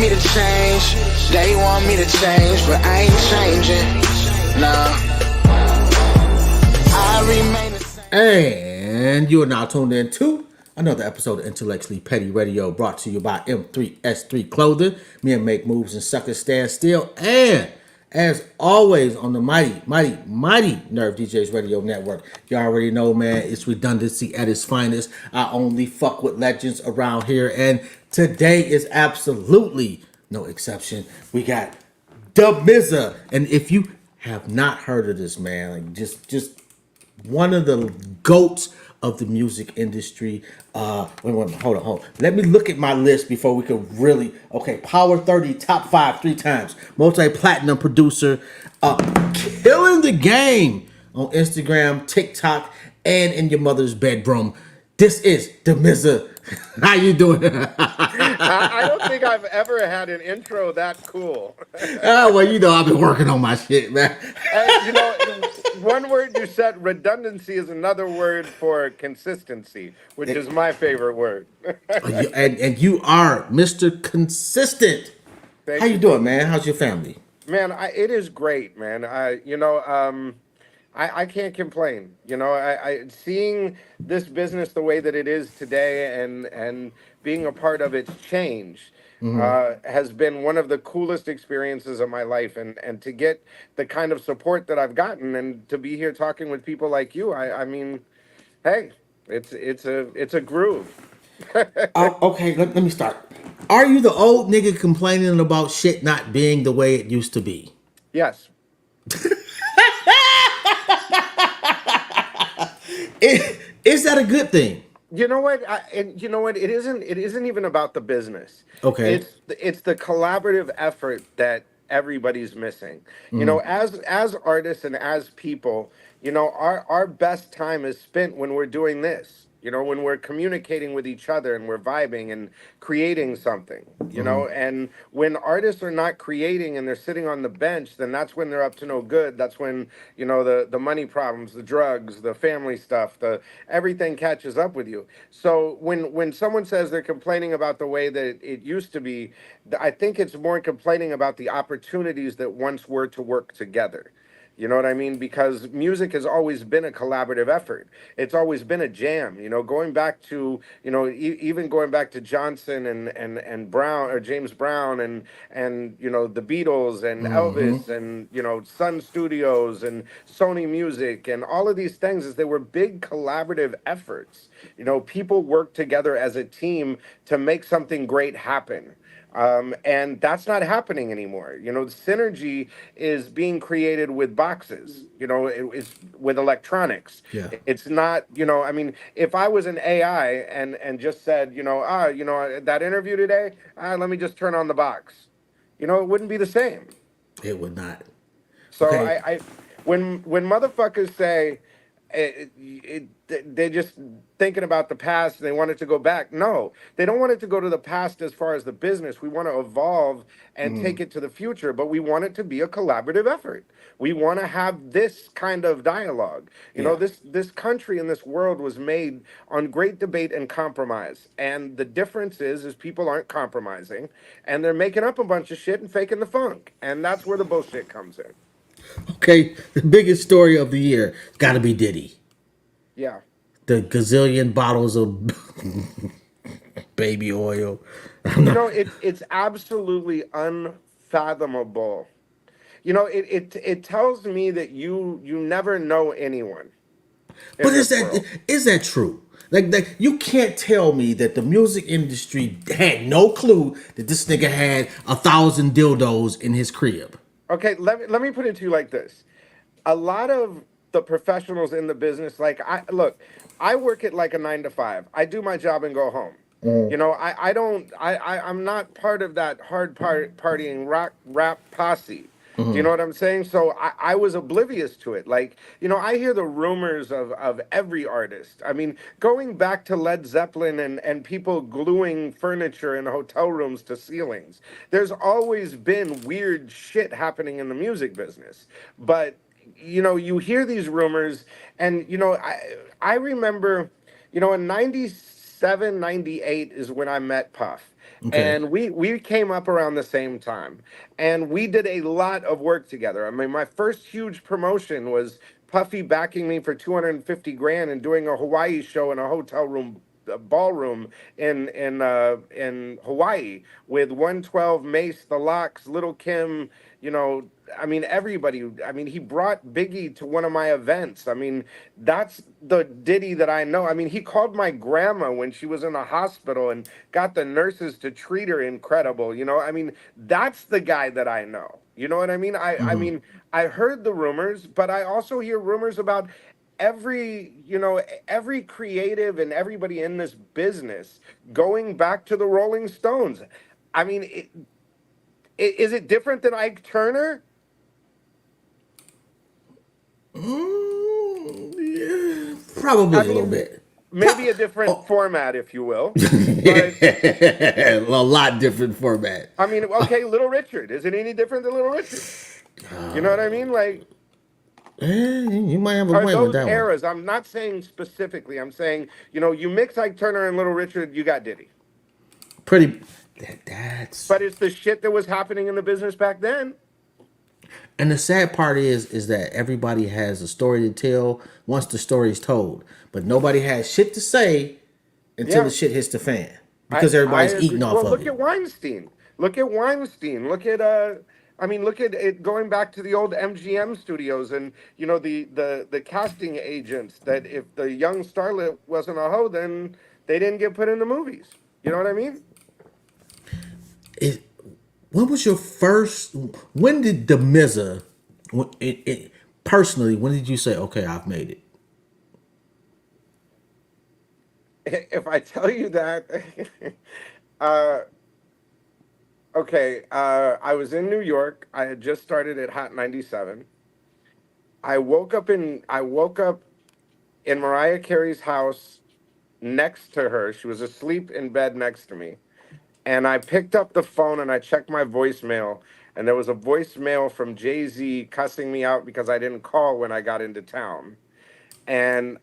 me to change, they want me to change, but I ain't changing. Nah, I remain the same. And you are now tuned in to another episode of Intellectually Petty Radio, brought to you by M3S3 Clothing. Me and Make Moves and Suckers Stand Still. And as always on the mighty Nerve DJs Radio Network. You already know, man, it's redundancy at its finest. I only fuck with legends around here. And today is absolutely no exception. We got Damizza. And if you have not heard of this man, like just one of the goats of the music industry. Wait, hold on. Let me look at my list before we could really. Okay, Power 30, top five, three times, multi-platinum producer, killing the game on Instagram, TikTok, and in your mother's bedroom. This is Damizza. How you doing? I don't think I've ever had an intro that cool. Oh, well, you know I've been working on my shit, man. One word you said, redundancy, is another word for consistency, which is my favorite word. And you are Mr. Consistent. How Thank you you. doing, man? How's your family? Man, it is great, man. I can't complain. I seeing this business the way that it is today, and being a part of its change has been one of the coolest experiences of my life. And to get the kind of support that I've gotten, and to be here talking with people like you, I mean, hey, it's a groove. Okay, let me start. Are you the old nigga complaining about shit not being the way it used to be? Yes. Is that a good thing? You know what? And you know what? It isn't. It isn't even about the business. Okay. It's the collaborative effort that everybody's missing. As artists and as people, our best time is spent when we're doing this. When we're communicating with each other and we're vibing and creating something. And when artists are not creating and they're sitting on the bench, then that's when they're up to no good. That's when the money problems, the drugs, the family stuff, the everything catches up with you. So when someone says they're complaining about the way that it used to be, I think it's more complaining about the opportunities that once were to work together. You know what I mean? Because music has always been a collaborative effort. It's always been a jam. Going back to even going back to Johnson and Brown, or James Brown, and the Beatles and Elvis, and Sun Studios and Sony Music, and all of these things, is they were big collaborative efforts. People work together as a team to make something great happen. And that's not happening anymore. The synergy is being created with boxes. It's with electronics. Yeah. It's not. I mean, if I was an AI and just said, that interview today, let me just turn on the box. It wouldn't be the same. It would not. So Okay. when motherfuckers say they're just thinking about the past and they want it to go back. No, they don't want it to go to the past as far as the business. We want to evolve and take it to the future, but we want it to be a collaborative effort. We want to have this kind of dialogue. Yeah. This country and this world was made on great debate and compromise. And the difference is people aren't compromising, and they're making up a bunch of shit and faking the funk. And that's where the bullshit comes in. Okay. The biggest story of the year got to be Diddy. Yeah. The gazillion bottles of baby oil. It's absolutely unfathomable. It tells me that you never know anyone But in this world. is that true? Like you can't tell me that the music industry had no clue that this nigga had 1,000 dildos in his crib. Okay, let me put it to you like this. A lot of the professionals in the business, like I work at like a 9 to 5. I do my job and go home. I don't I'm not part of that partying rock rap posse. Do you know what I'm saying? So I was oblivious to it. Like, I hear the rumors of every artist. I mean, going back to Led Zeppelin and people gluing furniture in hotel rooms to ceilings. There's always been weird shit happening in the music business. But, you hear these rumors, and, I remember, in 97, 98 is when I met Puff. Okay. and we came up around the same time, and we did a lot of work together. I mean, my first huge promotion was Puffy backing me for 250 grand and doing a Hawaii show in a hotel room, a ballroom in Hawaii with 112 Mace, the Locks, Little Kim, you know, I mean, everybody. I mean, he brought Biggie to one of my events. I mean, that's the Diddy that I know. I mean, he called my grandma when she was in the hospital and got the nurses to treat her incredible. You know, I mean, that's the guy that I know. You know what I mean? I mean, I heard the rumors, but I also hear rumors about every, you know, every creative and everybody in this business going back to the Rolling Stones. I mean, is it different than Ike Turner? Yeah, I probably a little mean, bit. maybe a different Oh, format, if you will. But a lot different format. I mean, okay, Little Richard. Is it any different than Little Richard? You know what I mean? Like, You might have a are point with those that one. eras? I'm not saying specifically. I'm saying, you know, you mix Ike Turner and Little Richard, you got Diddy. Pretty. That's. But it's the shit that was happening in the business back then. And the sad part is that everybody has a story to tell once the story is told, but nobody has shit to say until the Yeah, shit hits the fan because I everybody's agree. eating off Well, of look it. at Weinstein. Look at Weinstein. Look at I mean, look at it going back to the old MGM studios and you know the casting agents that if the young starlet wasn't a hoe, then they didn't get put in the movies. You know what I mean? It, when was your first? When did Damizza? Personally, when did you say, "Okay, I've made it"? If I tell you that, uh, okay, I was in New York. I had just started at Hot 97. I woke up in Mariah Carey's house next to her. She was asleep in bed next to me. And I picked up the phone and I checked my voicemail. And there was a voicemail from Jay-Z cussing me out because I didn't call when I got into town. And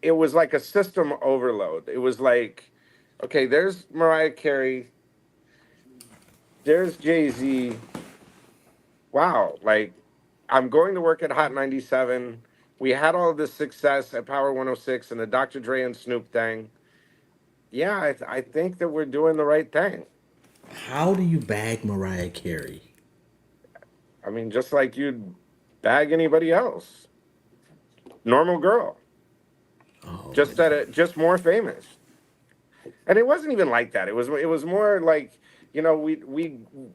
it was like a system overload. It was like, okay, there's Mariah Carey, there's Jay-Z. Wow, like I'm going to work at Hot 97. We had all of this success at Power 106 and the Dr. Dre and Snoop thing. Yeah, I think that we're doing the right thing. How do you bag Mariah Carey? I mean, just like you'd bag anybody else, normal girl, Oh, just just more famous. And it wasn't even like that. It was more like, you know,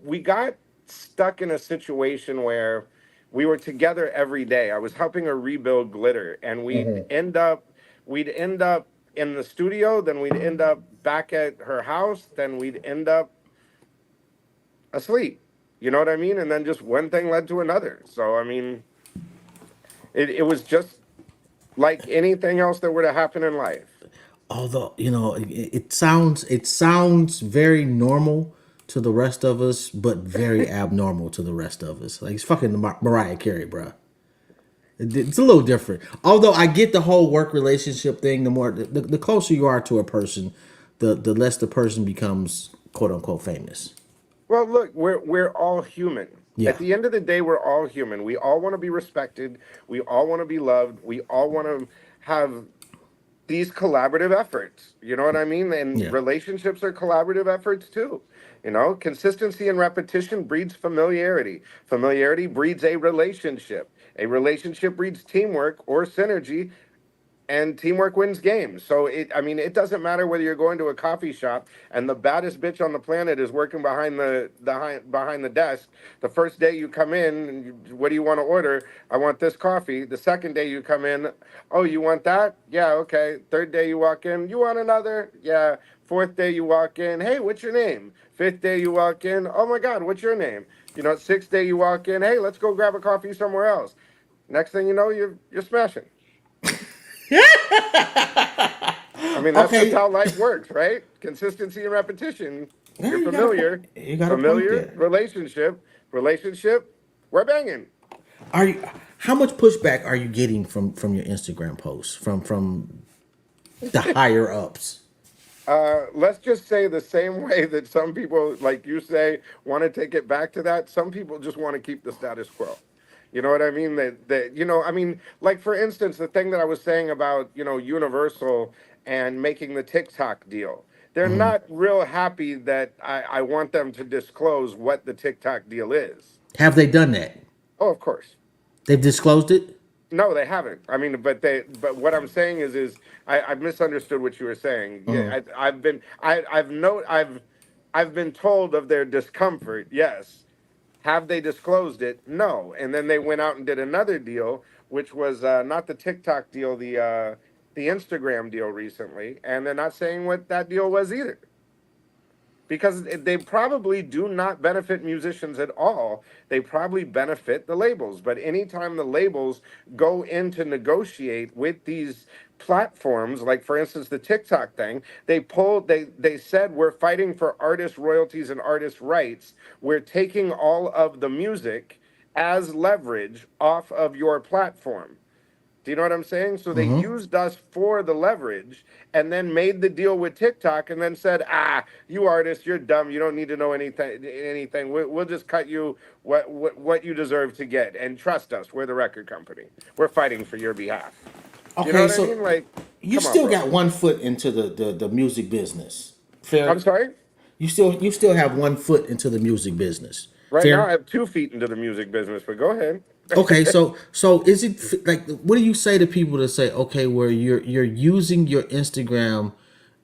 we got stuck in a situation where we were together every day. I was helping her rebuild glitter, and we'd end up in the studio, then we'd end up back at her house, then we'd end up asleep. You know what I mean? And then just one thing led to another. So I mean, it was just like anything else that were to happen in life. although it sounds very normal to the rest of us, but very abnormal to the rest of us. Like it's fucking Mariah Carey, bro. It's a little different. Although I get the whole work relationship thing. The closer you are to a person, the less the person becomes quote unquote famous. Well, look, we're all human. At Yeah, the end of the day, we're all human. We all want to be respected. We all want to be loved. We all want to have these collaborative efforts. You know what I mean? And yeah. relationships are collaborative efforts too. You know, consistency and repetition breeds familiarity. Familiarity breeds a relationship. A relationship breeds teamwork or synergy, and teamwork wins games. So I mean, it doesn't matter whether you're going to a coffee shop and the baddest bitch on the planet is working behind the desk. The first day you come in, and what do you want to order? I want this coffee. The second day you come in, oh, you want that? Yeah, okay. Third day you walk in, you want another? Yeah. Fourth day you walk in, hey, what's your name? Fifth day you walk in, oh my God, what's your name? You know, sixth day you walk in, hey, let's go grab a coffee somewhere else. Next thing you know, you're smashing. I mean, that's just Okay, how life works, right? Consistency and repetition. yeah, You're you got a point. familiar, You got a point familiar, there. relationship, we're banging. Are you? How much pushback are you getting from your Instagram posts from the higher ups? Let's just say the same way that some people, like you say, want to take it back to that. Some people just want to keep the status quo. You know what I mean? I mean, like for instance, the thing that I was saying about, Universal and making the TikTok deal. They're Hmm. not real happy that I want them to disclose what the TikTok deal is. Have they done that? Oh, of course. They've disclosed it. No, they haven't. I mean, but what I'm saying is I've misunderstood what you were saying. Yeah, I've been told of their discomfort. Yes. Have they disclosed it? No. And then they went out and did another deal, which was not the TikTok deal, the Instagram deal recently, and they're not saying what that deal was either, because they probably do not benefit musicians at all. They probably benefit the labels. But anytime the labels go in to negotiate with these platforms, like for instance the TikTok thing, they said we're fighting for artist royalties and artist rights. We're taking all of the music as leverage off of your platform. Do you know what I'm saying? So they Hmm. used us for the leverage and then made the deal with TikTok and then said, you artists, you're dumb. You don't need to know anything. We'll just cut you what you deserve to get. And trust us, we're the record company. We're fighting for your behalf. Do you know Okay, what I so mean? Like, you come on, still bro. got one foot into the music business. I'm Fair. sorry? You still have one foot into the music business. Right now, I Fair. have 2 feet into the music business, but go ahead. Okay, so is it like what do you say to people to say okay where you're using your Instagram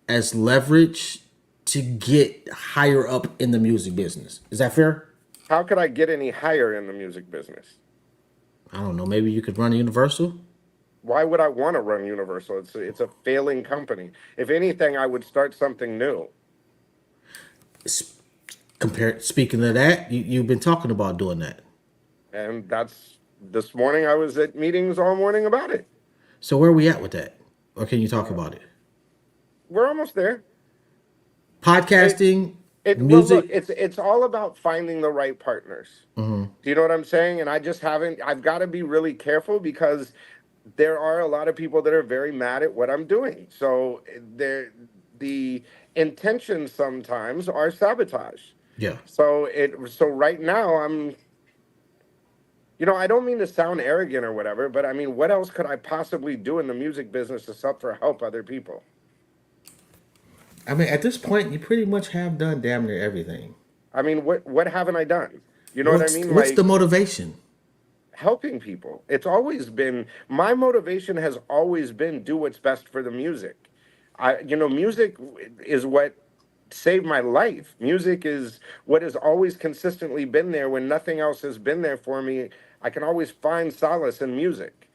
as leverage to get higher up in the music business? Is that fair? How could I get any higher in the music business? I don't know. Maybe you could run Universal. Why would I want to run Universal? It's a failing company. If anything, I would start something new. Speaking of that, you've been talking about doing that. And that's this morning I was at meetings all morning about it. So where are we at with that? Or can you talk Uh, about it? we're almost there. It Podcasting, well, look, music. it's all about finding the right partners. Hmm. Do you know what I'm saying? And I just haven't. I've got to be really careful because there are a lot of people that are very mad at what I'm doing. So the intentions sometimes are sabotage. Yeah. So right now I don't mean to sound arrogant or whatever, but I mean, what else could I possibly do in the music business except for help other people? I mean, at this point, you pretty much have done damn near everything. I mean, what haven't I done? You know what I What's mean? what's the Like motivation? helping people. It's always been my motivation has always been do what's best for the music. Music is what saved my life. Music is what has always consistently been there when nothing else has been there for me. I can always find solace in music.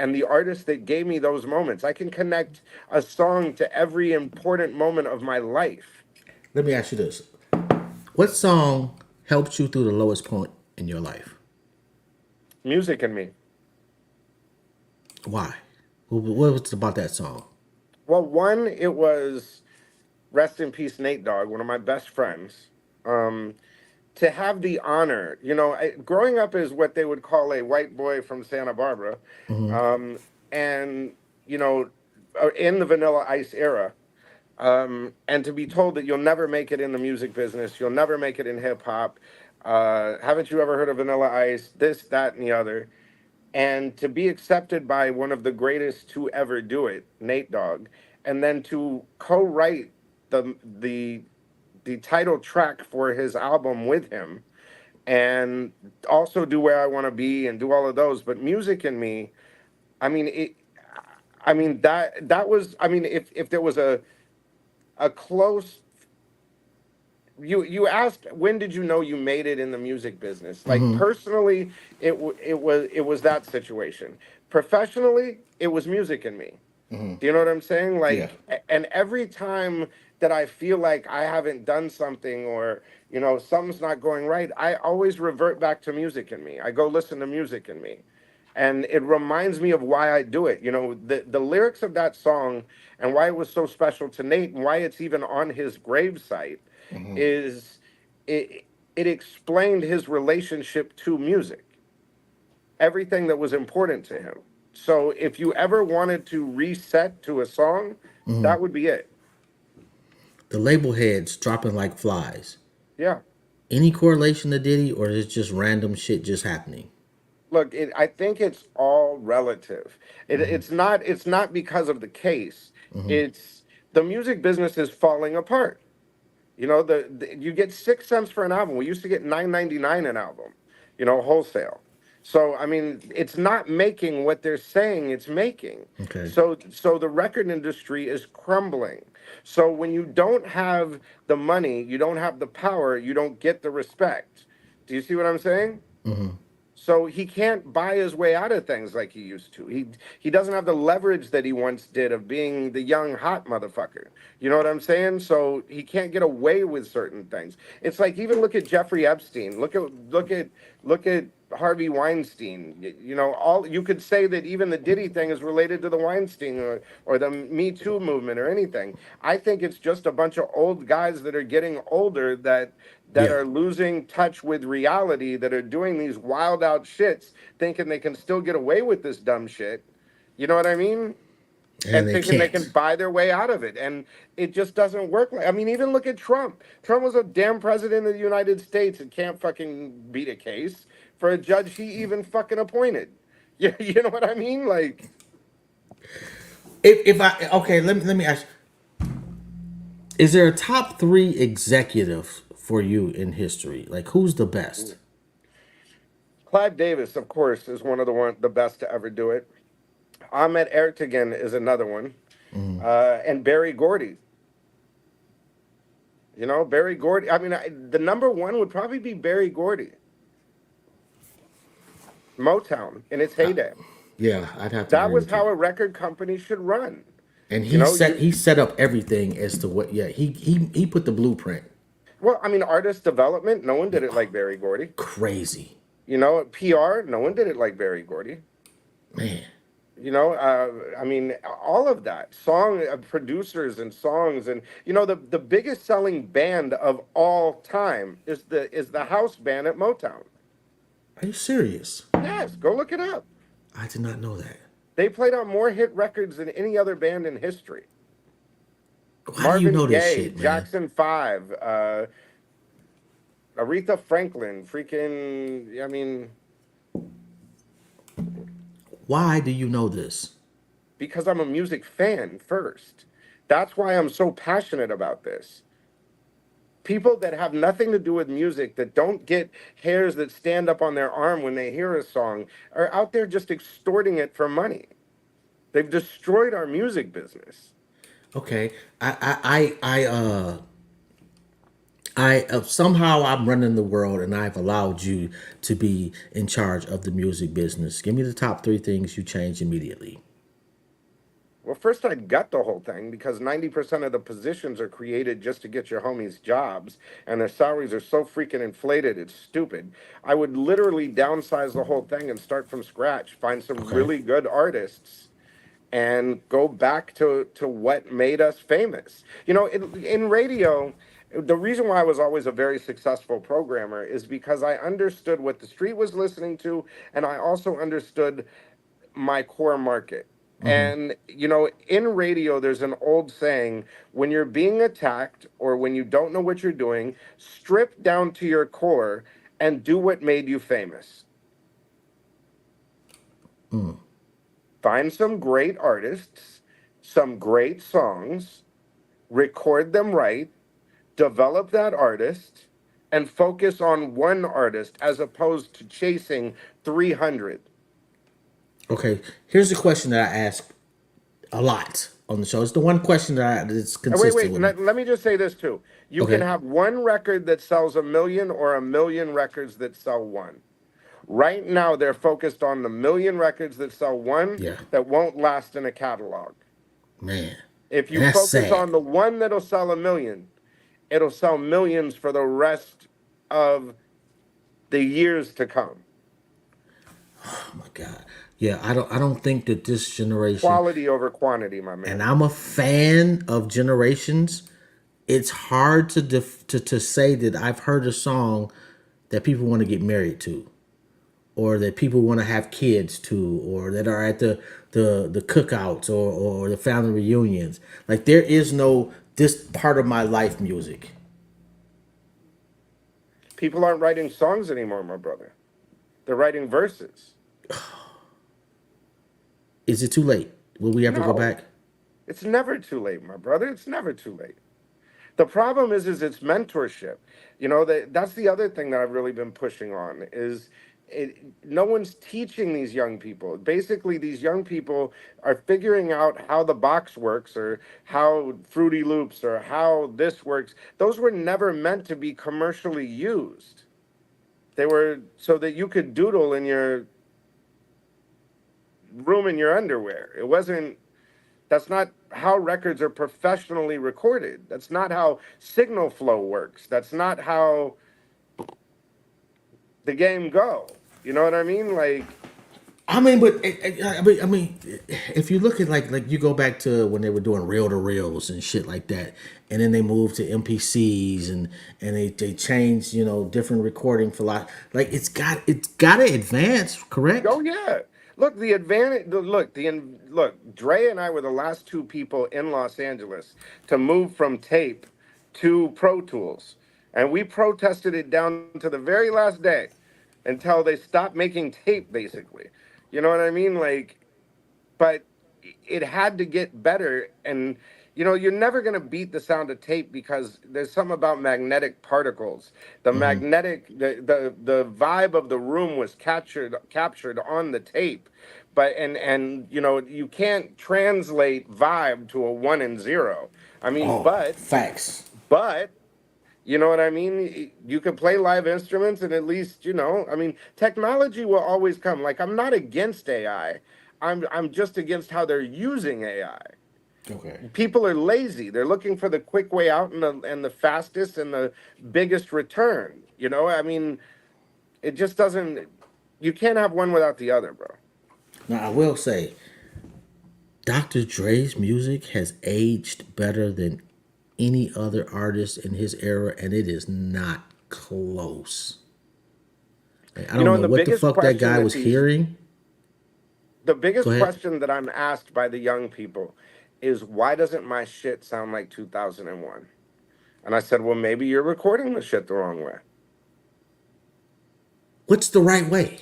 And the artist that gave me those moments. I can connect a song to every important moment of my life. Let me ask you this: what song helped you through the lowest point in your life? Music and me. Why? What was it about that song? Well, one, it was rest in peace, Nate Dogg, one of my best friends. Um, to have the honor, growing up as what they would call a white boy from Santa Barbara, Hmm. um, and you know, in the Vanilla Ice era, and to be told that you'll never make it in the music business, you'll never make it in hip hop. Haven't you ever heard of Vanilla Ice? This, that, and the other. And to be accepted by one of the greatest to ever do it, Nate Dogg, and then to co-write the the title track for his album with him, and also do Where I Want to Be and do all of those. But Music and Me, I mean it. I mean that was. I mean, if there was a close, you asked when did you know you made it in the music business? Like Hmm. personally, it was that situation. Professionally, it was Music and Me. Hmm. Do you know what I'm saying? Yeah. And every time that I feel like I haven't done something, or something's not going right, I always revert back to Music and Me. I go listen to Music and Me, and it reminds me of why I do it. The lyrics of that song and why it was so special to Nate and why it's even on his gravesite Hmm. is it explained his relationship to music, everything that was important to him. So if you ever wanted to reset to a song, Hmm. that would be it. The label heads dropping like flies. Yeah. Any correlation to Diddy, or is it just random shit just happening? Look, I think it's all relative. It's not because of the case. It's the music business is falling apart. You get 6 cents for an album. We used to get 9.99 an album, wholesale. So I mean, it's not making what they're saying it's making. Okay. So the record industry is crumbling. So when you don't have the money, you don't have the power, you don't get the respect. Do you see what I'm saying? So he can't buy his way out of things like he used to. He doesn't have the leverage that he once did of being the young hot motherfucker. You know what I'm saying? So he can't get away with certain things. It's like even look at Jeffrey Epstein. Look at Harvey Weinstein. All you could say that even the Diddy thing is related to the Weinstein or the Me Too movement or anything. I think it's just a bunch of old guys that are getting older that Yeah. are losing touch with reality, that are doing these wild out shits, thinking they can still get away with this dumb shit. You know what I mean? And And they thinking they can can't. buy their way out of it. And it just doesn't work. I mean, even look at Trump. Trump was a damn president of the United States and can't fucking beat a case for a judge he even fucking appointed. You know what I mean? Like, If I okay, let me ask. Is there a top three executive for you in history? Like, who's the best? Clive Davis, of course, is the best to ever do it. Ahmet Ertegun is another one. And Barry Gordy. Barry Gordy. I mean, the number one would probably be Barry Gordy. Motown in its heyday. Yeah, I'd have to That agree was with you. how a record company should run. And You know, you he set up everything as to what. Yeah, he put the blueprint. well, I mean, artist development, no one did it like Barry Gordy. Crazy, PR, no one did it like Barry Gordy. man. I mean, all of that song producers and songs, and the biggest selling band of all time is the house band at Motown. Are you serious? Yes, go look it up. I did not know that. They played on more hit records than any other band in history. Why do you Marvin know this Gaye, shit, man? Jackson 5, Aretha Franklin, freaking, I mean, Why do you know this? because I'm a music fan first. That's why I'm so passionate about this. People that have nothing to do with music, that don't get hairs that stand up on their arm when they hear a song, are out there just extorting it for money. They've destroyed our music business. Okay, I somehow I'm running the world, and I've allowed you to be in charge of the music business. Give me the top three things you change immediately. Well, first I'd gut the whole thing because 90% of the positions are created just to get your homies jobs, and their salaries are so freaking inflated, it's stupid. I would literally downsize the whole thing and start from scratch, find some Okay. really good artists and go back to what made us famous. In radio, the reason why I was always a very successful programmer is because I understood what the street was listening to, and I also understood my core market. And, in radio, there's an old saying, when you're being attacked or when you don't know what you're doing, strip down to your core and do what made you famous. Find some great artists, some great songs, record them right, develop that artist, and focus on one artist as opposed to chasing 300. Okay. Here's a question that I ask a lot on the show. It's the one question that's Wait, consistent wait. with me. Let me just say this too. You can Okay. have one record that sells a million or a million records that sell one. Right now, they're focused on the million records that sell one Yeah, that won't last in a catalog. man, If and you that's focus sad. on the one that'll sell a million, it'll sell millions for the rest of the years to come. Oh my God. Yeah, I don't think that this generation, Quality over quantity, my and man. I'm a fan of generations. It's hard to say that I've heard a song that people want to get married to, or that people want to have kids to, or that are at the cookouts or the family reunions. Like there is no this part of my life music. People aren't writing songs anymore, my brother. They're writing verses. Is it too late? Will we ever go No, back? it's never too late, my brother. It's never too late. The problem is it's mentorship. That's the other thing that I've really been pushing on is no one's teaching these young people. Basically, these young people are figuring out how the box works or how Fruity Loops or how this works. Those were never meant to be commercially used. They were so that you could doodle in your room in your underwear. It wasn't That's not how records are professionally recorded. That's not how signal flow works. That's not how the game go. You know what I mean? Like, I mean, but if you look at like you go back to when they were doing reel to reels and shit like that, and then they moved to MPCs and they changed different recording for like it's got to advance, correct? oh yeah. Look, the advantage. Look. Dre and I were the last two people in Los Angeles to move from tape to Pro Tools, and we protested it down to the very last day until they stopped making tape. Basically, you know what I mean? Like, but it had to get better. And you're never going to beat the sound of tape because there's something about magnetic particles. The vibe of the room was captured on the tape. But and you can't translate vibe to a 1 and 0. I mean, Oh, facts. but you know what I mean? You can play live instruments, and at least, I mean, technology will always come. Like, I'm not against AI. I'm just against how they're using AI. Okay. People are lazy. They're looking for the quick way out and the fastest and the biggest return. I mean, it just doesn't. You can't have one without the other, bro. Now I will say, Dr. Dre's music has aged better than any other artist in his era, and it is not close. Like, I don't know And what the fuck that guy was hearing. the Go biggest ahead. question that I'm asked by the young people is, why doesn't my shit sound like 2001? And I said, well, maybe you're recording the shit the wrong way. What's the right way?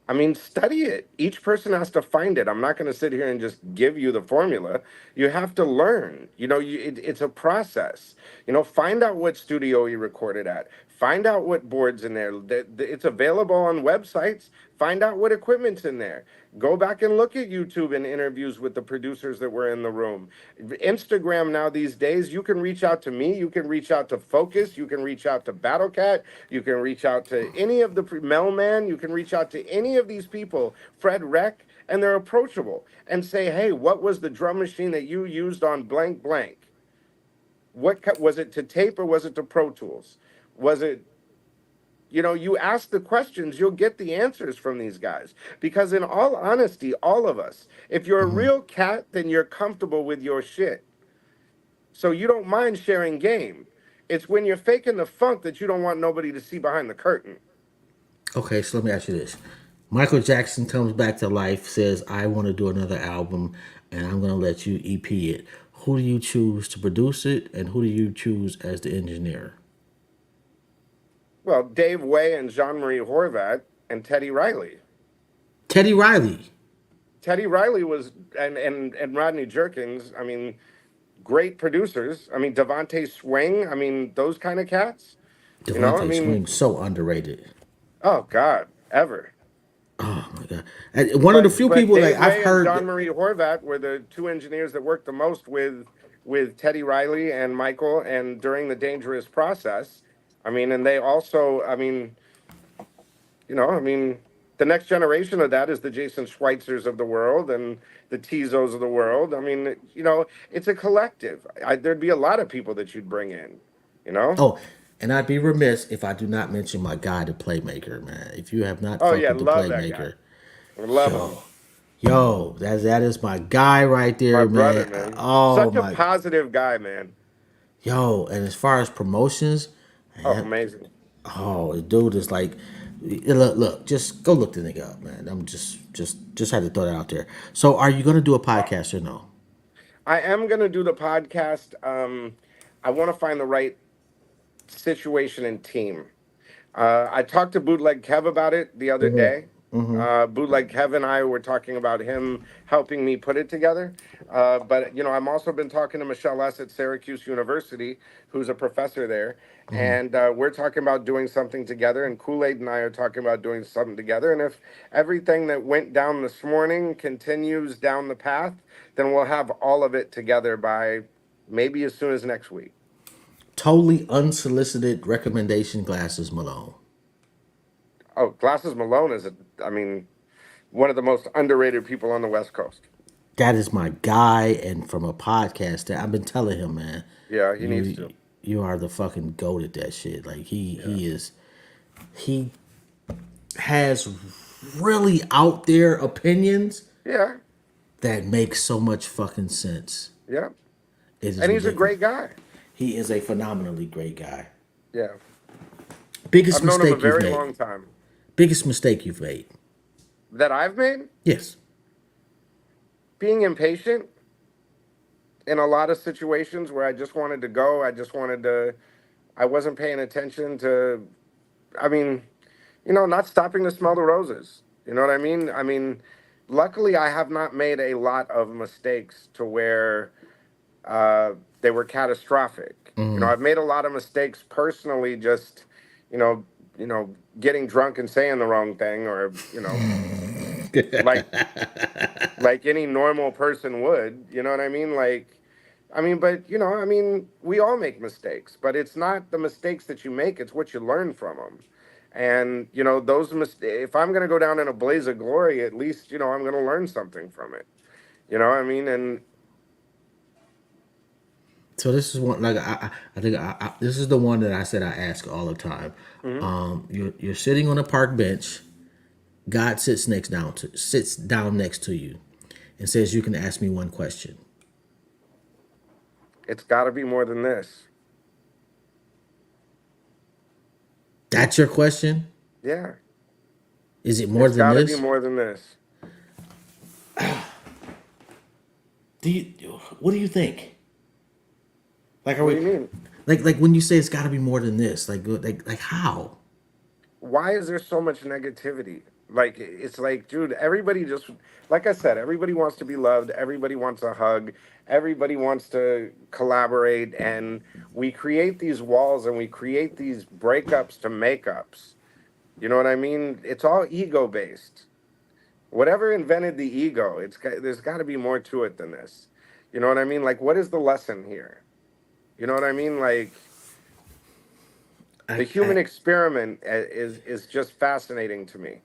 I mean, study it. Each person has to find it. I'm not going to sit here and just give you the formula. You have to learn. It's a process. Find out what studio you recorded at. Find out what boards in there. It's available on websites. Find out what equipment's in there. Go back and look at YouTube and interviews with the producers that were in the room. Instagram now these days, you can reach out to me. You can reach out to Focus. You can reach out to Battlecat. You can reach out to any of the Melman. You can reach out to any of these people, Fred Reck, and they're approachable and say, hey, what was the drum machine that you used on blank blank? Was it to tape or was it to Pro Tools? Was it you ask the questions, you'll get the answers from these guys. Because in all honesty, all of us, if you're a real cat, then you're comfortable with your shit. So you don't mind sharing game. It's when you're faking the funk that you don't want nobody to see behind the curtain. Okay, so let me ask you this. Michael Jackson comes back to life, says, I want to do another album, and I'm going to let you EP it. Who do you choose to produce it, and who do you choose as the engineer? Well, Dave Way and Jean-Marie Horvat and Teddy Riley. Teddy Riley. Teddy Riley was and Rodney Jerkins, I mean, great producers. I mean, Devontae Swing, I mean, those kind of cats. I Devontae mean, Swing, so underrated. oh God, ever. Oh my god! And one of the But few people that Dave I've Way and heard. John Marie Horvat were the two engineers that worked the most with Teddy Riley and Michael, and during the dangerous process. I mean, and they also, I mean, I mean, the next generation of that is the Jason Schweitzers of the world and the Tizos of the world. I mean, it's a collective. There'd be a lot of people that you'd bring in. You know? Oh, and I'd be remiss if I do not mention my guy, the Playmaker, man. If you have not Oh fucked yeah, with the love that guy. Playmaker, I love him. yo, yo, that is my guy right My there, brother, man. man. Oh Such a my, positive guy, man. yo, and as far as promotions, Oh, man, amazing. oh, the dude is like, look, just go look the nigga up, man. I'm just had to throw that out there. So, are you gonna do a podcast or no? I am gonna do the podcast. I want to find the right situation and team. I talked to Bootleg Kev about it the other day. Bootleg Kev and I were talking about him helping me put it together. But I'm also been talking to Michelle S. at Syracuse University, who's a professor there, and we're talking about doing something together. And Kool-Aid and I are talking about doing something together. And if everything that went down this morning continues down the path, then we'll have all of it together by maybe as soon as next week. Totally unsolicited recommendation, Glasses Malone. Oh, Glasses Malone is, I mean, one of the most underrated people on the West Coast. That is my guy, and from a podcast that I've been telling him, man, Yeah, he needs you to. you are the fucking goat at that shit. Like Yeah. he has really out there opinions Yeah. that make so much fucking sense. Yeah. It is And he's a ridiculous. great guy. He is a phenomenally great guy. Yeah. Biggest I've known him a mistake you've very made. long time. Biggest mistake you've made. That I've made, Yes. being impatient in a lot of situations where I just wanted to go. I wasn't paying attention to, I mean, not stopping to smell the roses. You know what I mean? I mean, luckily, I have not made a lot of mistakes to where they were catastrophic. I've made a lot of mistakes personally, just you know, getting drunk and saying the wrong thing, or like like any normal person would. You know what I mean? Like, but we all make mistakes, but it's not the mistakes that you make; it's what you learn from them. And those if I'm gonna go down in a blaze of glory, at least I'm gonna learn something from it. You know what I mean? And So this is one like I think this is the one that I said I ask all the time. mhm. You're sitting on a park bench. God sits down next to you, and says you can ask me one question. It's got to be more than this. That's your question. Yeah, Is it more it's than got to be this? more than this. Do you? What do you think? Like, are What do we you mean? like when you say it's got to be more than this? Like how? Why is there so much negativity? Like, it's like, dude, everybody just, like I said, everybody wants to be loved. Everybody wants a hug. Everybody wants to collaborate. And we create these walls and we create these breakups to makeups. You know what I mean? It's all ego based. Whatever invented the ego, there's got to be more to it than this. You know what I mean? Like, what is the lesson here? You know what I mean? Like, the I human experiment is just fascinating to me,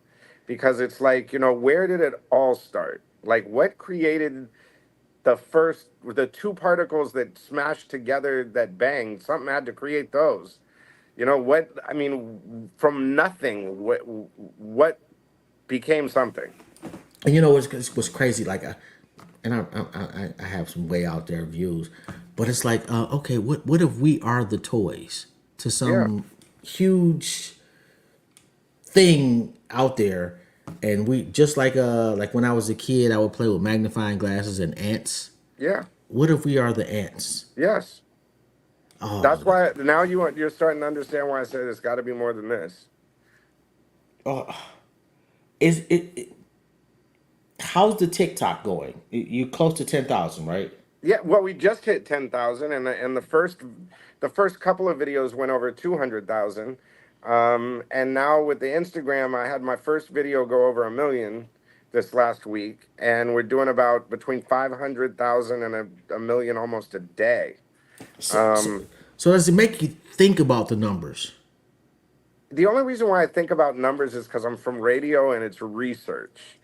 because it's like, where did it all start? Like, what created the two particles that smashed together that banged? Something had to create those. What I mean, from nothing, what became something? and you know what's crazy? Like, and I have some way out there views, but it's like, okay, what if we are the toys to Yeah, some huge thing out there, and we just like when I was a kid, I would play with magnifying glasses and ants. yeah, What if we are the ants? yes. Oh, That's why now you're starting to understand why I said it's got to be more than this. is it? How's the TikTok going? You close to 10,000, right? Yeah, well, we just hit 10,000, and the first couple of videos went over 200,000, and now with the Instagram, I had my first video go over 1 million this last week, and we're doing about between 500,000 and a million almost a day. So, so, Um, so does it make you think about the numbers? the only reason why I think about numbers is because I'm from radio and it's research.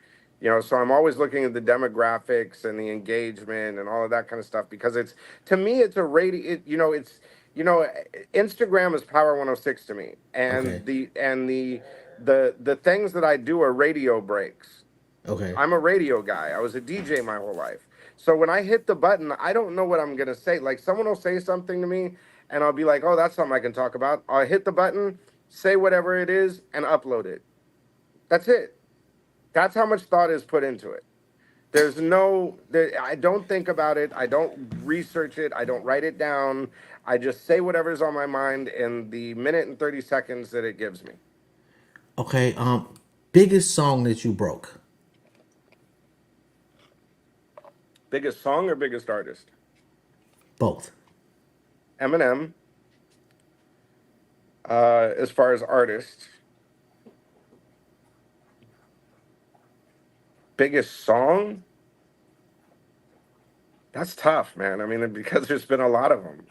So I'm always looking at the demographics and the engagement and all of that kind of stuff, because to me it's a radio. You know Instagram is Power 106 to me, Okay, and the things that I do are radio breaks. okay. I'm a radio guy. I was a DJ my whole life. So when I hit the button, I don't know what I'm going to say. Like, someone will say something to me and I'll be like, "Oh, that's something I can talk about." I'll hit the button, say whatever it is, and upload it. That's it. That's how much thought is put into it. I don't think about it. I don't research it. I don't write it down. I just say whatever's on my mind in the minute and 30 seconds that it gives me. Okay, biggest song that you broke? Biggest song or biggest artist? Both. Eminem, as far as artists. Biggest song? That's tough, man. I mean, because there's been a lot of them.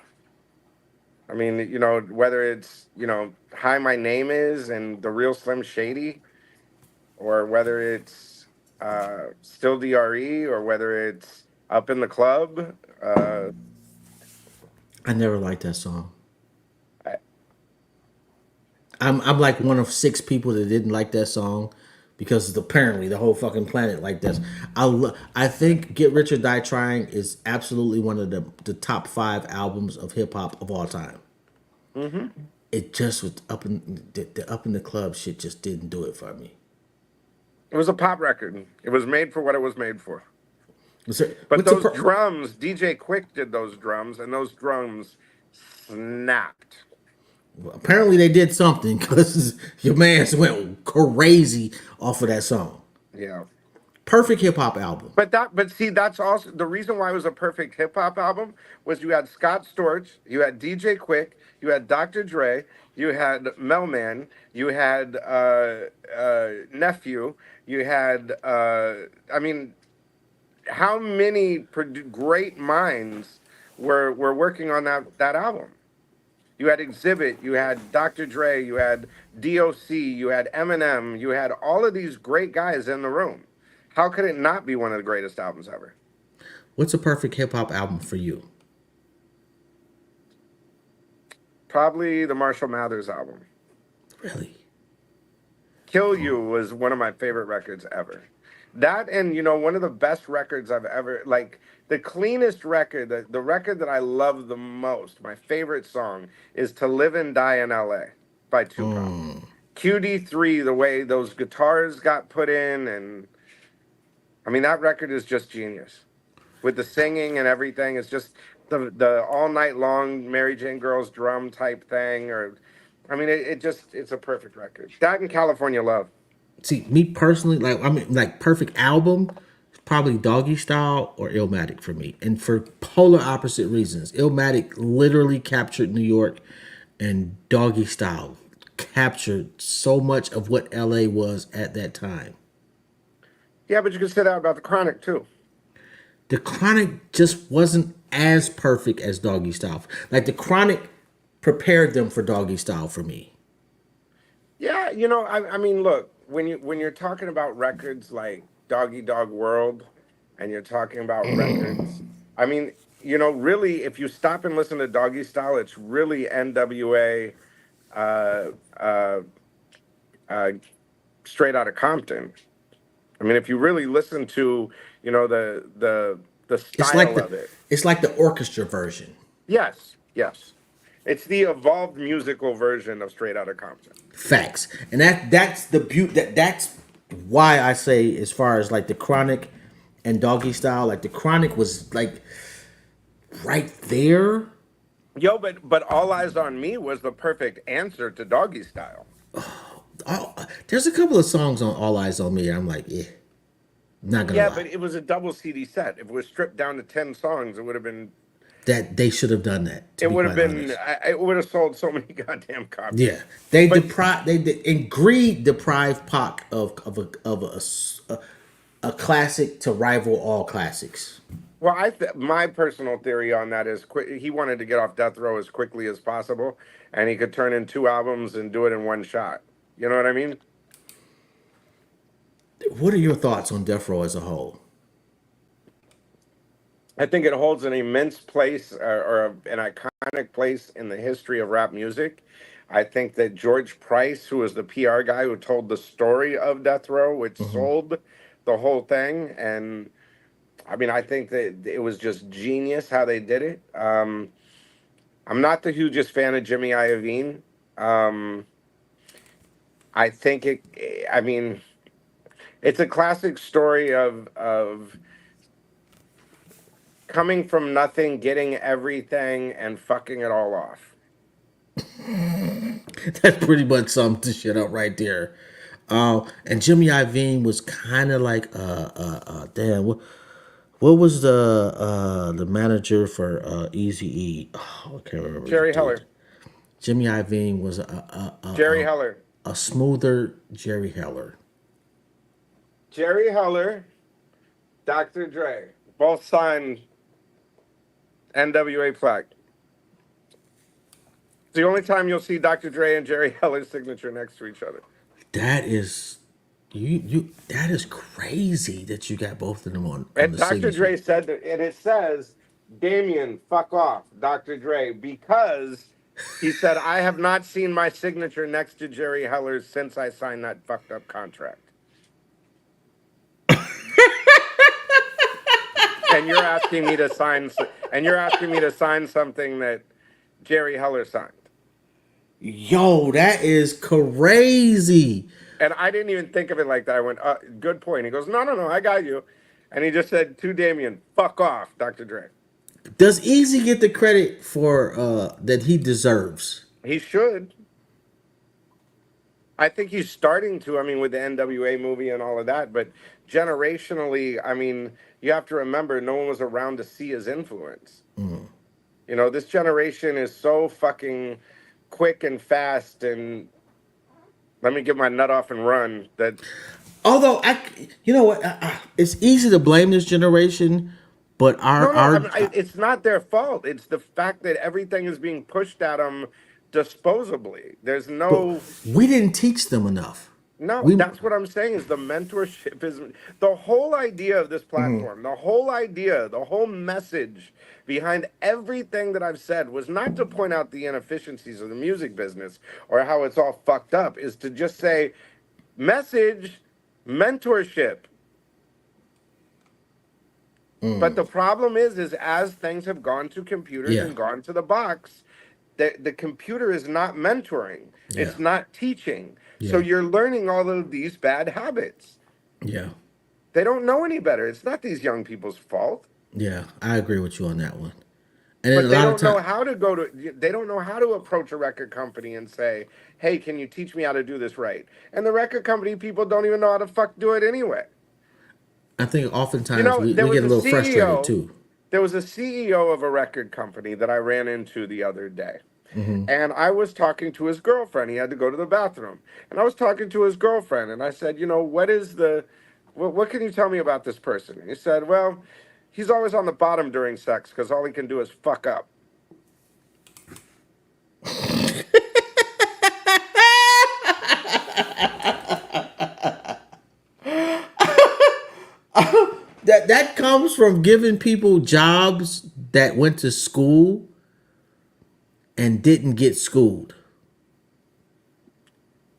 I mean, whether it's, Hi, My Name Is and The Real Slim Shady, or whether it's Still DRE, or whether it's Up in the Club. I never liked that song. I, I'm like one of six people that didn't like that song because apparently the whole fucking planet like this. I think Get Rich or Die Trying is absolutely one of the top five albums of hip hop of all time. hmm It just was the up in the club shit just didn't do it for me. It was a pop record. It was made for what it was made for. But What's the those drums, DJ Quick did those drums, and those drums snapped. apparently they did something because your man's went crazy off of that song. Yeah. Perfect hip hop album. But see, that's also the reason why it was a perfect hip hop album was you had Scott Storch, you had DJ Quick, you had Dr. Dre, you had Melman, you had Nephew, you had I mean, how many great minds were working on that album? You had Exhibit, you had Dr. Dre, you had DOC, you had Eminem, you had all of these great guys in the room. How could it not be one of the greatest albums ever? What's a perfect hip hop album for you? Probably the Marshall Mathers album. Really? Kill You was one of my favorite records ever. That, and one of the best records I've ever, like, the cleanest record, the record that I love the most, my favorite song is To Live and Die in LA by Tupac. QD3, the way those guitars got put in, and I mean, that record is just genius with the singing and everything. It's just the all night long Mary Jane Girls drum type thing, or I mean, it's a perfect record. That and California Love. See, me personally, like I mean, like perfect album, probably Doggy Style or Illmatic for me, and for polar opposite reasons. Illmatic literally captured New York, and Doggy Style captured so much of what LA was at that time. Yeah, but you can say that about the Chronic too. The Chronic just wasn't as perfect as Doggy Style. Like the Chronic prepared them for Doggy Style for me. Yeah, I mean, look, when you're talking about records like Doggy Dog World, and you're talking about records, I mean, really, if you stop and listen to Doggy Style, it's really NWA, uh, uh, uh, straight out of Compton. I mean, if you really listen to, the It's like style the of it, it's like the orchestra version. yes, yes, it's the evolved musical version of Straight Outta Compton. Facts, and that's the beauty. That's why I say, as far as like the Chronic and Doggy Style, like the Chronic was like right there. Yo, but All Eyes on Me was the perfect answer to Doggy Style. Oh, there's a couple of songs on All Eyes on Me. I'm like, yeah, not gonna Yeah, lie, but it was a double CD set. If it was stripped down to 10 songs, that they should have done that. To it be would have quite been, honest, it would have sold so many goddamn yeah, copies. they But deprived and greed deprived Pac of a classic to rival all classics. well, my personal theory on that is he wanted to get off death row as quickly as possible, and he could turn in 2 albums and do it in one shot. You know what I mean? What are your thoughts on Death Row as a whole? I think it holds an immense place, or an iconic place in the history of rap music. I think that George Price, who was the PR guy who told the story of Death Row, which sold the whole thing, and I mean, I think that it was just genius how they did it. I'm not the hugest fan of Jimmy Iovine. Um, I think it. I mean, it's a classic story of coming from nothing, getting everything, and fucking it all off. That's pretty much something to shut up right there. And Jimmy Iovine was kind of like damn, what was the manager for Easy E? Oh, I can't remember the Jerry dude. Heller. Jimmy Iovine was Jerry Heller. a smoother Jerry Heller. Jerry Heller, Dr. Dre. Both signed NWA flag. It's the only time you'll see Dr. Dre and Jerry Heller's signature next to each other. That is you that is crazy that you got both of them on And the Dr. signature. Dre said that, and it says, Damien, fuck off, Dr. Dre, because he said, I have not seen my signature next to Jerry Heller's since I signed that fucked up contract. And you're asking me to sign, and you're asking me to sign something that Jerry Heller signed. Yo, that is crazy. And I didn't even think of it like that. I went, good point. He goes, no, no, no, I got you. And he just said to Damien, fuck off, Dr. Dre. Does Easy get the credit for that he deserves? He should. I think he's starting to, I mean, with the NWA movie and all of that. But generationally, I mean, you have to remember no one was around to see his influence. You know, this generation is so fucking quick and fast and let me get my nut off and run that Although you know what, it's easy to blame this generation, but no, I our mean, it's not their fault. It's the fact that everything is being pushed at them disposably. There's but no, we didn't teach them enough. no, We that's what I'm saying is the mentorship is the whole idea of this platform, the whole idea, the whole message behind everything that I've said was not to point out the inefficiencies of the music business or how it's all fucked up, is to just say, message, mentorship. But the problem is as things have gone to computers yeah and gone to the box, the computer is not mentoring. yeah It's not teaching. So yeah you're learning all of these bad habits. yeah They don't know any better. It's not these young people's fault. yeah. I agree with you on that one. And then a But they lot of don't know time, how to go to they don't know how to approach a record company and say, "Hey, can you teach me how to do this right?" And the record company people don't even know how to fuck do it anyway. I think You oftentimes know, we get a little frustrated too. there was a CEO of a record company that I ran into the other day. And I was talking to his girlfriend. He had to go to the bathroom. And I was talking to his girlfriend and I said, what is what can you tell me about this person? And he said, well, he's always on the bottom during sex because all he can do is fuck up. That comes from giving people jobs that went to school and didn't get schooled.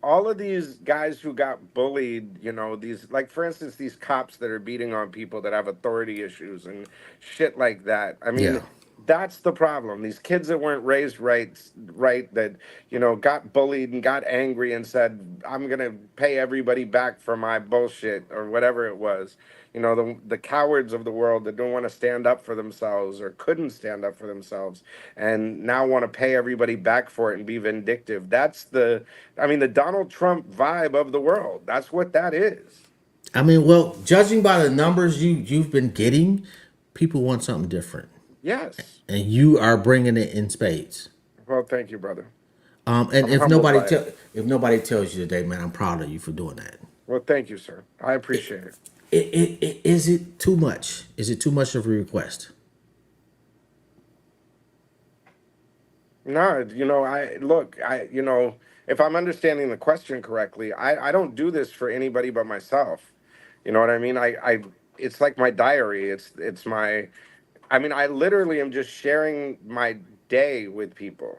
All of these guys who got bullied, these, like, for instance, these cops that are beating on people that have authority issues and shit like that. I Yeah. mean, that's the problem. These kids that weren't raised right, that, got bullied and got angry and said, I'm going to pay everybody back for my bullshit or whatever it was. The cowards of the world that don't want to stand up for themselves or couldn't stand up for themselves and now want to pay everybody back for it and be vindictive. I mean, the Donald Trump vibe of the world. That's what that is. I mean, well, judging by the numbers you've been getting, people want something different, Yes. and you are bringing it in spades. Well, thank you, brother. And I'm humbled by it. if nobody tells you today, man, I'm proud of you for doing that. Well, thank you, sir. I appreciate it. Is it too much? Is it too much of a request? No, if I'm understanding the question correctly, I don't do this for anybody but myself. You know what I mean? It's like my diary. It's my, I mean, I literally am just sharing my day with people.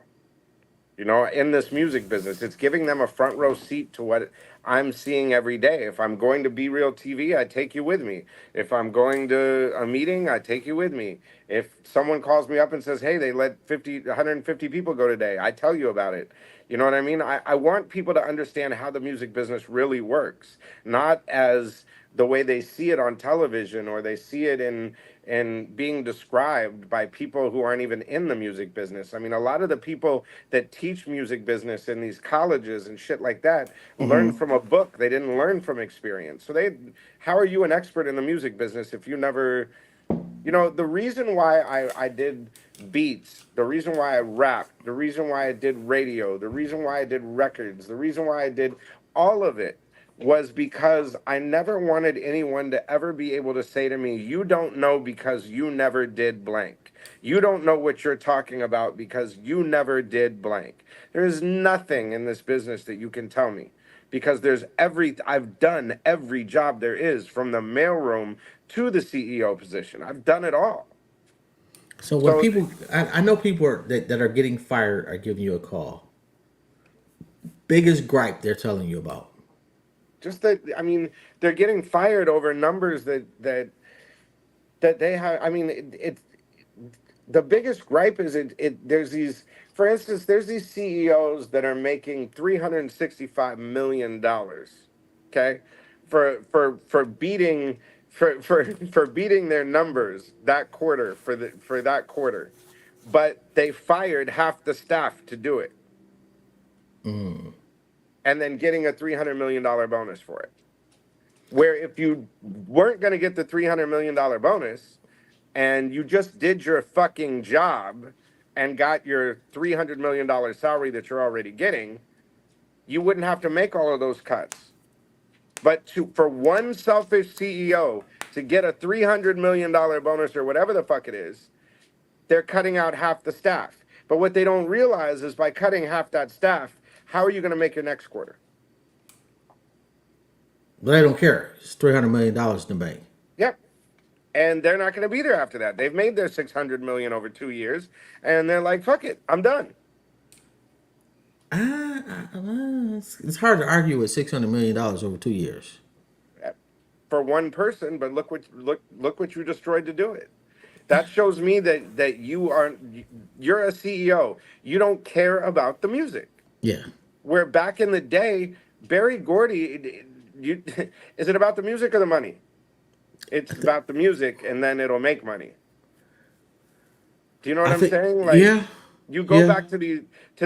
In this music business, it's giving them a front row seat to what I'm seeing every day. If I'm going to Be Real TV, I take you with me. If I'm going to a meeting, I take you with me. If someone calls me up and says, hey, they let 150 people go today, I tell you about it. You know what I mean? I want people to understand how the music business really works, not as the way they see it on television or they see it in being described by people who aren't even in the music business. I mean, a lot of the people that teach music business in these colleges and shit like that learned from a book. They didn't learn from experience. So how are you an expert in the music business if you never, the reason why I did beats, the reason why I rapped, the reason why I did radio, the reason why I did records, the reason why I did all of it was because I never wanted anyone to ever be able to say to me, you don't know because you never did blank. You don't know what you're talking about because you never did blank. There is nothing in this business that you can tell me because I've done every job there is from the mailroom to the CEO position. I've done it all. So when So people, I know people that are getting fired are giving you a call. Biggest gripe they're telling you about. just that, I mean, they're getting fired over numbers that they have. I mean, it's the biggest gripe is there's these, for instance, there's these CEOs that are making $365 million, okay, for beating for beating their numbers that quarter for that quarter, but they fired half the staff to do it, and then getting a $300 million bonus for it. Where if you weren't going to get the $300 million bonus and you just did your fucking job and got your $300 million salary that you're already getting, you wouldn't have to make all of those cuts. But for one selfish CEO to get a $300 million bonus or whatever the fuck it is, they're cutting out half the staff. But what they don't realize is by cutting half that staff, how are you going to make your next quarter? But they don't care. It's $300 million in the bank. Yep. And they're not going to be there after that. They've made their 600 million over 2 years, and they're like, "Fuck it, I'm done." It's hard to argue with $600 million over 2 years. For one person, but look what you destroyed to do it. That shows me that you're a CEO. You don't care about the music. Yeah. Where back in the day, Barry Gordy, is it about the music or the money? It's about the music, and then it'll make money. Do you know what I I'm think, saying? Like, yeah, you go yeah. back to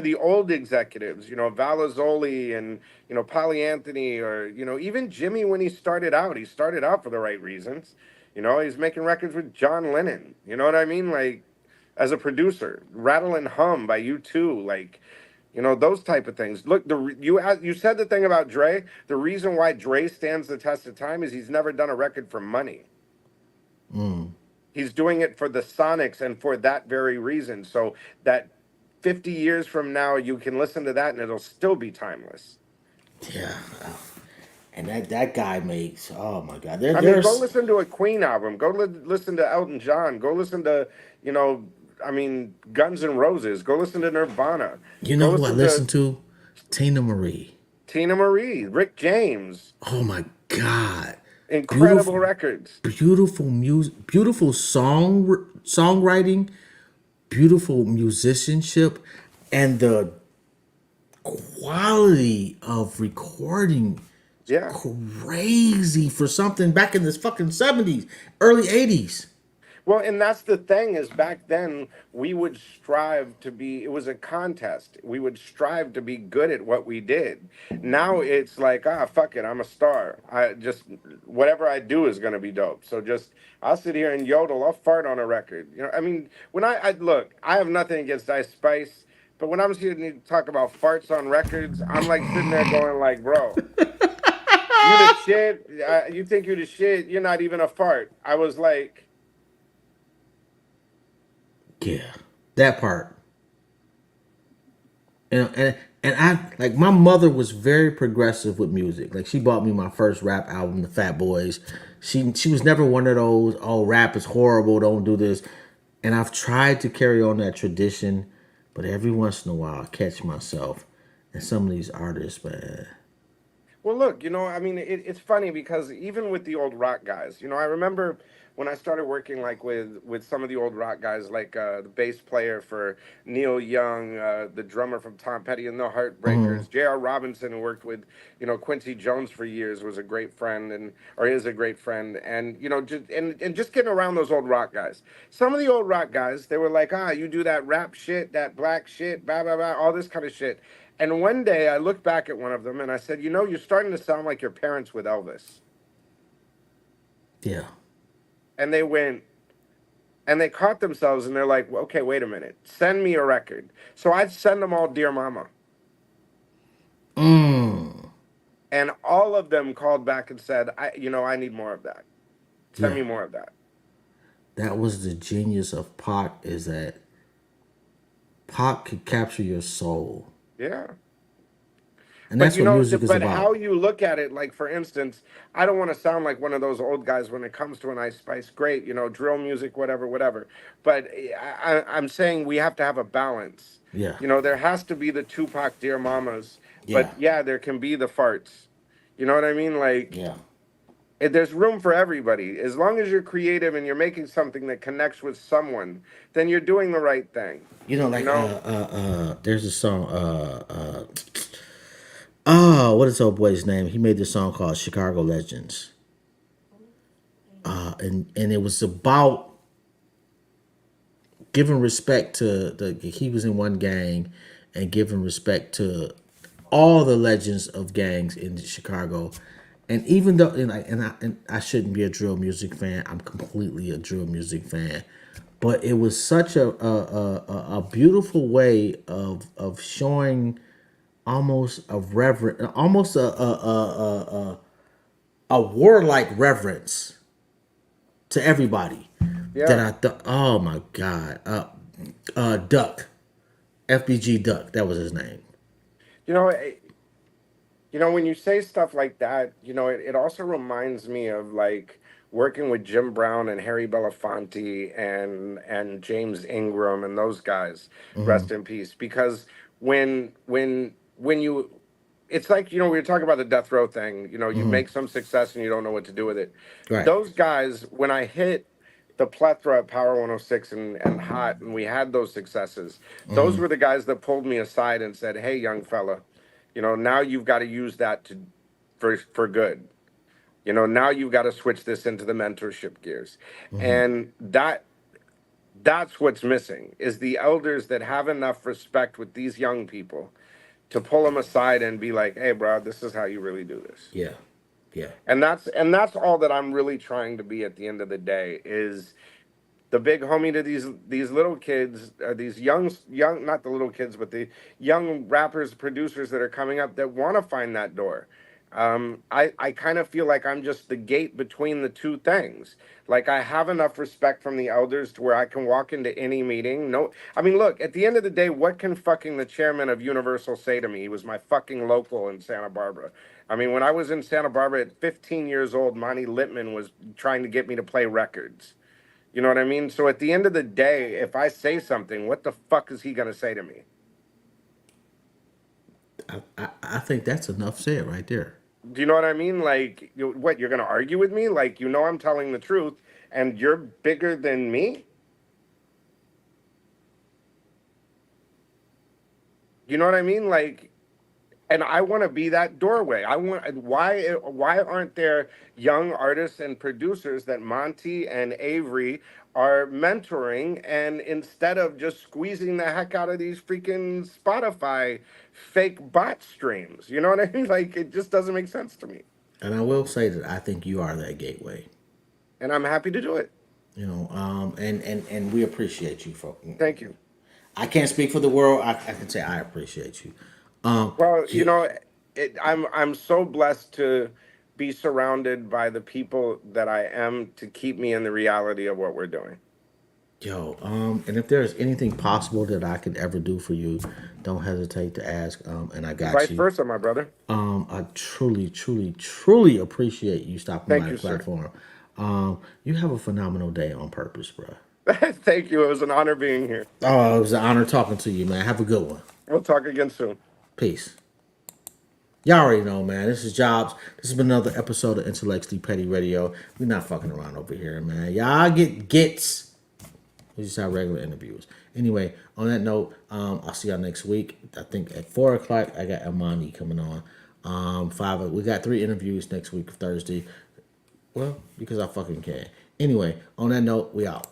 the old executives, Valazzoli and Polly Anthony, or even Jimmy when he started out for the right reasons. He's making records with John Lennon. You know what I mean? Like, as a producer, Rattle and Hum by U2, like, those type of things. Look, you said the thing about Dre. The reason why Dre stands the test of time is he's never done a record for money. He's doing it for the Sonics and for that very reason. So that 50 years from now, you can listen to that and it'll still be timeless. Yeah. And that guy makes, oh my God. I mean, go There's, listen to a Queen album. Go listen to Elton John. Go listen to, I mean, Guns N' Roses. Go listen to Nirvana. you know Go who I listen listen to to? Tina Marie. Tina Marie, Rick James. Oh my God. Incredible Beautiful, records. beautiful music, beautiful songwriting, beautiful musicianship, and the quality of recording is Yeah. crazy for something back in this fucking 70s, early 80s. Well, and that's the thing is back then we would strive to be, it was a contest. We would strive to be good at what we did. Now it's like, fuck it, I'm a star. I just, whatever I do is going to be dope. So just, I'll sit here and yodel, I'll fart on a record. I mean, when I look, I have nothing against Ice Spice, but when I'm sitting to talk about farts on records, I'm like sitting there going like, bro, you the shit. You think you the shit. You're not even a fart. I was like, Yeah, that part. And I like my mother was very progressive with music. Like she bought me my first rap album, The Fat Boys. She was never one of those, oh, rap is horrible, don't do this. And I've tried to carry on that tradition, but every once in a while I catch myself and some of these artists, man. Well, look, I mean, it's funny because even with the old rock guys, I remember when I started working like with some of the old rock guys, like the bass player for Neil Young, the drummer from Tom Petty and the Hmm. Heartbreakers, J.R. Robinson, who worked with Quincy Jones for years, was a great friend and or is a great friend, and and just getting around those old rock guys. Some of the old rock guys, they were like, you do that rap shit, that black shit, blah blah blah, all this kind of shit. And one day I looked back at one of them and I said, you're starting to sound like your parents with Elvis. Yeah. And they went and they caught themselves and they're like, well, okay, wait a minute. Send me a record. So I'd send them all Dear Mama. Mm. And all of them called back and said, I need more of that. Send Yeah. me more of that. That was the genius of Pac, is that Pac could capture your soul. Yeah. And But that's what music is but how about. you look at it, like for instance, I don't want to sound like one of those old guys when it comes to an Ice Spice. Great, drill music, whatever, whatever. But I'm saying we have to have a balance. Yeah. There has to be the Tupac Dear Mamas, Yeah. but yeah, there can be the farts. You know what I mean? Like Yeah. there's room for everybody. As long as you're creative and you're making something that connects with someone, then you're doing the right thing. You Like know? there's a song oh, what is old boy's name? He made this song called Chicago Legends. And it was about giving respect to he was in one gang and giving respect to all the legends of gangs in Chicago. And even though and I shouldn't be a drill music fan, I'm completely a drill music fan. But it was such a beautiful way of showing almost a reverent, almost a warlike reverence to everybody. That Yeah. I thought, oh my God, Duck, FBG Duck, that was his name. You know, when you say stuff like that, it also reminds me of like working with Jim Brown and Harry Belafonte and James Ingram and those guys, Hmm. rest in peace. Because when you it's like, we were talking about the death row thing, you Hmm. make some success and you don't know what to do with it. Right. Those guys, when I hit the plethora at Power 106 and Hot, and we had those successes, those Hmm. were the guys that pulled me aside and said, hey, young fella, now you've got to use that to for good. Now you've got to switch this into the mentorship gears. Hmm. And that's what's missing is the elders that have enough respect with these young people to pull them aside and be like, hey, bro, this is how you really do this. Yeah. Yeah. And that's all that I'm really trying to be at the end of the day is the big homie to these little kids, these young, not the little kids, but the young rappers, producers that are coming up that want to find that door. I kind of feel like I'm just the gate between the two things. Like I have enough respect from the elders to where I can walk into any meeting. No, I mean, look, at the end of the day, what can fucking the chairman of Universal say to me? He was my fucking local in Santa Barbara. I mean, when I was in Santa Barbara at 15 years old, Monty Littman was trying to get me to play records. You know what I mean? So at the end of the day, if I say something, what the fuck is he gonna say to me? I think that's enough said right there. Do you know what I mean? Like, what, you're gonna argue with me? Like, I'm telling the truth, and you're bigger than me. You know what I mean? Like, and I want to be that doorway. I want why aren't there young artists and producers that Monty and Avery are mentoring and instead of just squeezing the heck out of these freaking Spotify fake bot streams. You know what I mean? Like it just doesn't make sense to me. And I will say that I think you are that gateway. And I'm happy to do it. And we appreciate you for. Thank you. I can't speak for the world. I can say I appreciate you. Well, You, I'm so blessed to be surrounded by the people that I am to keep me in the reality of what we're doing. and if there's anything possible that I could ever do for you, don't hesitate to ask. And I got Vice you. versa, my brother. I truly, truly, truly appreciate you stopping Thank by the you, sir. platform. You have a phenomenal day on purpose, bro. Thank you. It was an honor being here. Oh, it was an honor talking to you, man. Have a good one. We'll talk again soon. Peace. Y'all already know, man. This is Jobs. This has been another episode of Intellectually Petty Radio. We're not fucking around over here, man. Y'all get gets. We just have regular interviews. Anyway, on that note, I'll see y'all next week. I think at 4 o'clock, I got Amani coming on. 5. We got 3 interviews next week, Thursday. Well, because I fucking can. Anyway, on that note, we out.